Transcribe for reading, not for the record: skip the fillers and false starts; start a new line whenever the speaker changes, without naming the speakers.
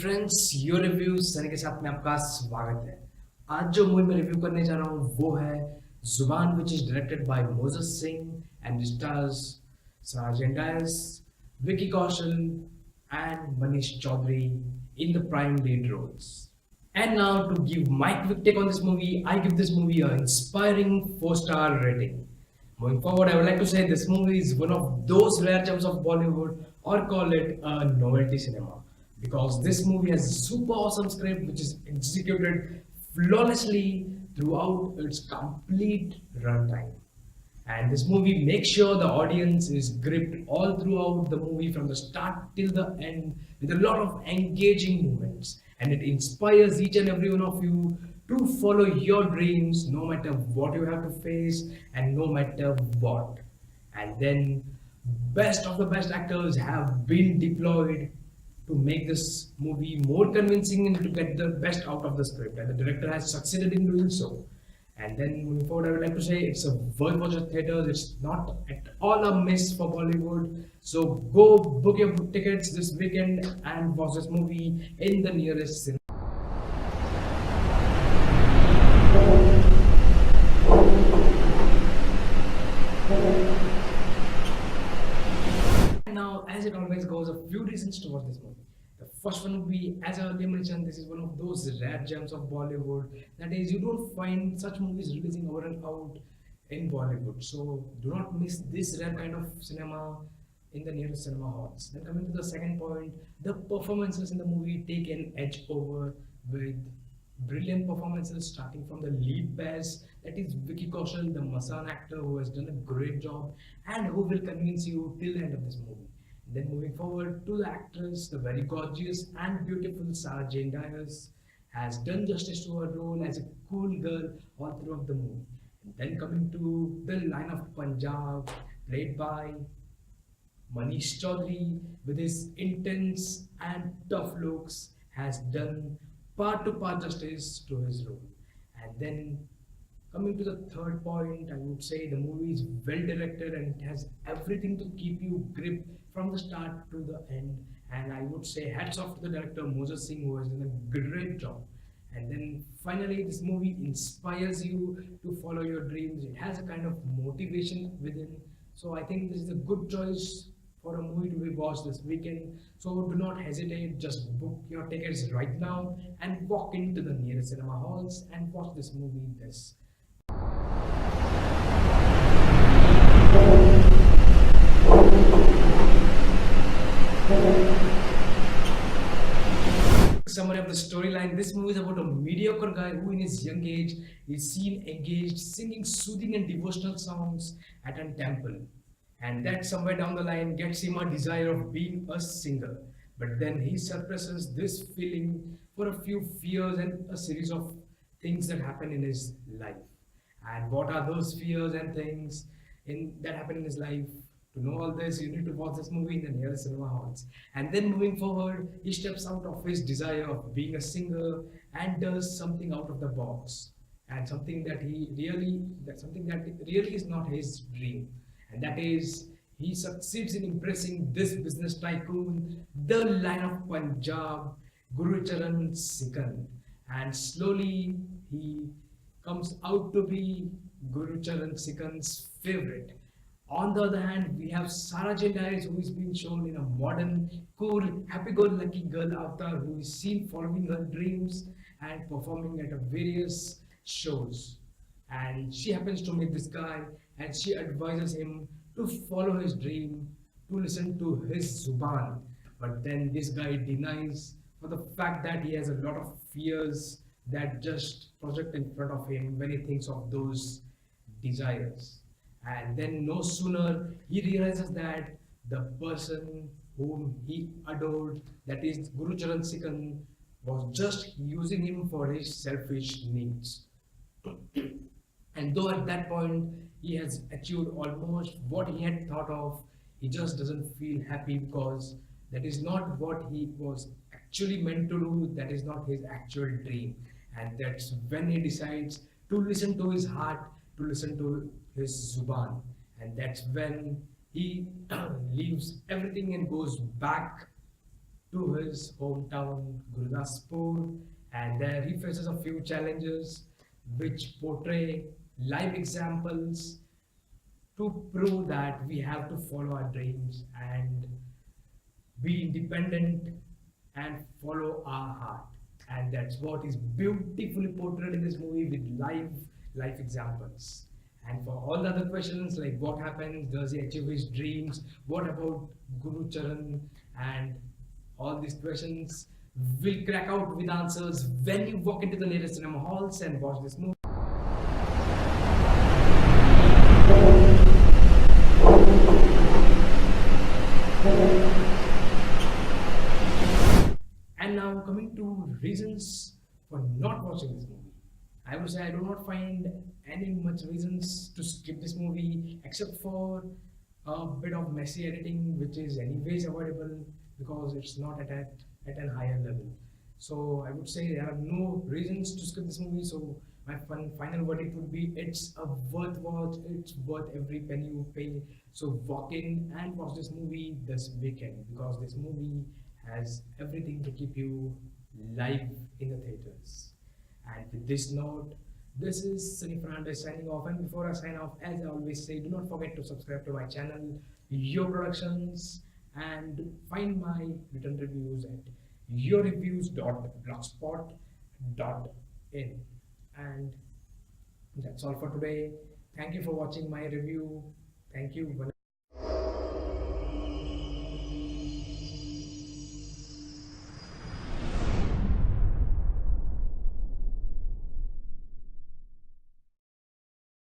Friends, your review Sunny के साथ में आपका स्वागत है। आज जो मूवी में रिव्यू करने जा रहा हूँ वो है Zubaan, which is directed by Mozez Singh and stars Sarah Jane Dias, Vicky Kaushal and Manish Chaudhary in the prime lead roles. And now to give my quick take on this movie, I give this movie an inspiring 4-star rating. Moving forward, I would like to say this movie is one of those rare gems of Bollywood, or call it a novelty cinema, because this movie has a super awesome script which is executed flawlessly throughout its complete runtime. And this movie makes sure the audience is gripped all throughout the movie from the start till the end with a lot of engaging moments. And it inspires each and every one of you to follow your dreams no matter what you have to face and no matter what. And then, best of the best actors have been deployed to make this movie more convincing and to get the best out of the script. And the director has succeeded in doing so. And then moving forward, I would like to say it's a worth watch at theaters. It's not at all a miss for Bollywood. So go book your tickets this weekend and watch this movie in the nearest cinema. Now, as it always goes, a few reasons to watch this movie. The first one would be, as I earlier mentioned, this is one of those rare gems of Bollywood. That is, you don't find such movies releasing over and out in Bollywood. So do not miss this rare kind of cinema in the nearest cinema halls. Then coming to the second point, the performances in the movie take an edge over with brilliant performances starting from the lead bass, that is Vicky Kaushal, the Masan actor who has done a great job and who will convince you till the end of this movie. Then moving forward to the actress, the very gorgeous and beautiful Sarah Jane Dias has done justice to her role as a cool girl all throughout the movie. And then coming to the line of Punjab, played by Manish Chaudhary, with his intense and tough looks, has done part to part justice to his role. And then coming to the third point, I would say the movie is well directed and it has everything to keep you gripped from the start to the end. And I would say hats off to the director Moses Singh, who has done a great job. And then finally, this movie inspires you to follow your dreams. It has a kind of motivation within. So I think this is a good choice for a movie to be watched this weekend. So do not hesitate, just book your tickets right now and walk into the nearest cinema halls and watch this movie this. Summary of the storyline: this movie is about a mediocre guy who in his young age is seen engaged singing soothing and devotional songs at a temple, and that somewhere down the line gets him a desire of being a singer. But then he suppresses this feeling for a few fears and a series of things that happen in his life. And what are those fears and things that happen in his life? To know all this, you need to watch this movie in the nearest cinema halls. And then moving forward, he steps out of his desire of being a singer and does something out of the box, and something something that really is not his dream, and that is he succeeds in impressing this business tycoon, the Lion of Punjab, Guru Charan Sikand, and slowly he comes out to be Guru Charan Sikand's favorite. On the other hand, we have Sarah Jane Dias, who is being shown in a modern, cool, happy-go-lucky girl avatar who is seen following her dreams and performing at various shows. And she happens to meet this guy and she advises him to follow his dream, to listen to his Zuban. But then this guy denies for the fact that he has a lot of fears that just project in front of him when he thinks of those desires. And then no sooner he realizes that the person whom he adored, that is Guru Charan Sikand, was just using him for his selfish needs. And though at that point he has achieved almost what he had thought of, he just doesn't feel happy because that is not what he was actually meant to do, that is not his actual dream. And that's when he decides to listen to his heart, to listen to his Zuban. And that's when he leaves everything and goes back to his hometown Gurdaspur, and there he faces a few challenges which portray live examples to prove that we have to follow our dreams and be independent and follow our heart. And that's what is beautifully portrayed in this movie with live life examples. And for all the other questions like what happens, does he achieve his dreams, what about Guru Charan, and all these questions will crack out with answers when you walk into the nearest cinema halls and watch this movie. And now coming to reasons for not watching this movie. I would say I do not find any much reasons to skip this movie except for a bit of messy editing which is anyways avoidable because it's not at a higher level. So I would say there are no reasons to skip this movie. So my final verdict would be it's a worth watch. It's worth every penny you pay. So walk in and watch this movie this weekend because this movie has everything to keep you live in the theaters. And with this note, this is Sunny Fernandez signing off. And before I sign off, as I always say, do not forget to subscribe to my channel, Your Productions, and find my written reviews at yourreviews.blogspot.in. And that's all for today. Thank you for watching my review. Thank you.